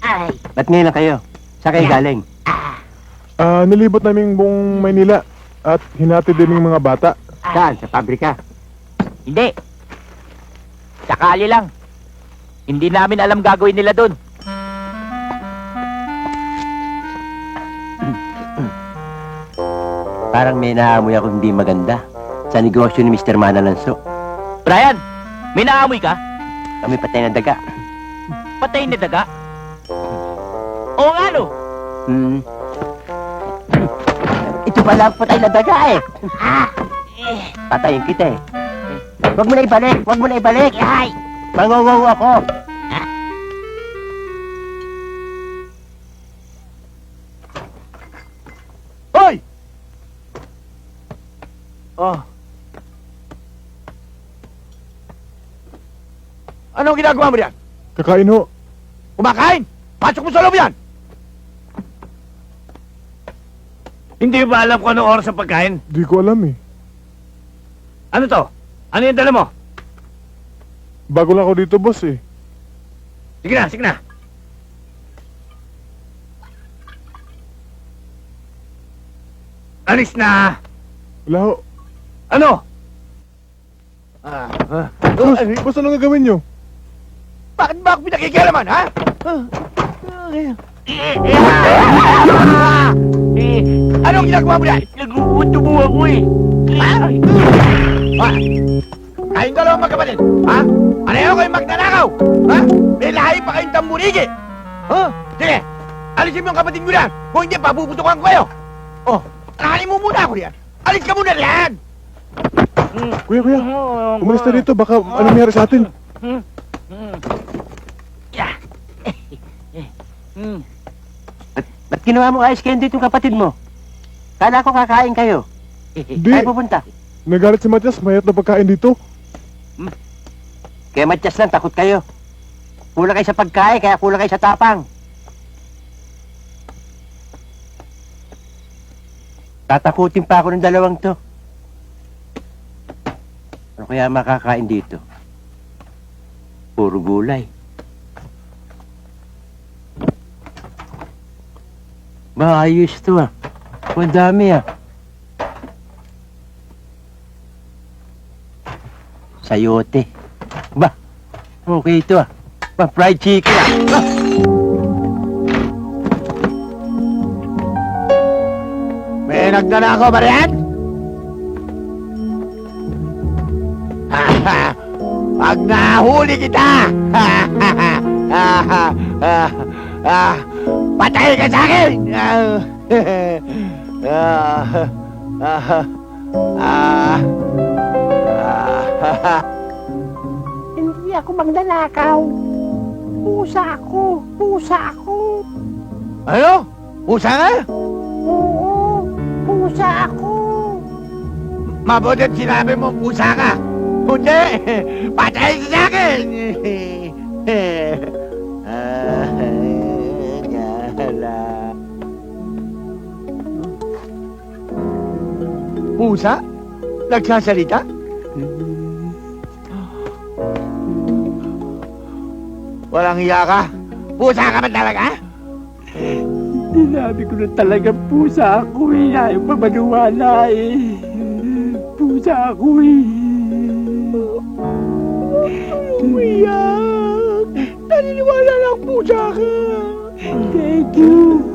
Ay. Ba't ngayon lang kayo? Saan kayo galing? Nilibot namin buong Maynila at hinatid din yung mga bata. Saan? Sa pabrika? Hindi. Sakali lang. Hindi namin alam gagawin nila doon. Parang may naamoy ako hindi maganda sa negosyo ni Mr. Manalanso. Brian, may naamoy ka? Kami patay na daga. Patay na daga? Oo nga, no? Hmm. Ito pala ang patay na daga eh. Patayin kita eh. Huwag mo na ibalik! Huwag mo na ibalik! Ay! Mangungaw ako! Hoy! Oh. Anong ginagawa mo diyan? Kakain ho. Kumakain! Pasok mo sa loob yan! Hindi ba alam kung anong oras ang pagkain? Di ko alam eh. Ano to? Ano yung dala mo? Bago lang ako dito, boss eh. Sige na, sige na. Alis na! Wala ho. Ano? Boss, anong gagawin nyo? Bakit ba ako pinakikialaman, ha? Anong ginagawa mo yan? Nagugutom mo ako eh. Ha? Kayong dalawang magkapatid, ha? Pareho kayong magnanakaw, ha? May lahi pa kayong tamburigi. Ha? Sige, alisin mo yung kapatid mo yan. Kung hindi, papuputukan ko kayo. Oh, takanin mo muna ako yan. Alis ka muna yan! Kuya, umalis na dito. Baka ano nangyari sa atin? Ba't ginawa mo ayos kayo dito yung kapatid mo? Kala ko kakain kayo. Di. Saan pupunta? Nagalit si Matias. Mayat na pagkain dito. Kaya matyas lang, takot kayo. Kulang kayo sa pagkain, kaya kulang kayo sa tapang. Tatakutin pa ako ng dalawang to. Ano kaya makakain dito? Puro gulay. Ba, ayos to ah. Ang dami ah. Sayote. Ba, okay ito ah. Ba, fried chicken ah. May nagnanakaw ba rin? Pag nahuli kita, patay ka sa akin! Hindi ako magnanakaw. Pusa ako. Pusa ako. Ano? Pusa nga? Oo. Pusa ako. Mabutit sinabi mo pusa ka. Hindi! Patay ka sa akin! Pusa? Nagsasalita? Walang hiya ka? Pusa ka ba talaga? Sinabi ko na talaga pusa ako eh. Ayaw pa maniwala eh. Pusa ako eh. Umiyak! Naniniwala lang pusa ka! Thank you.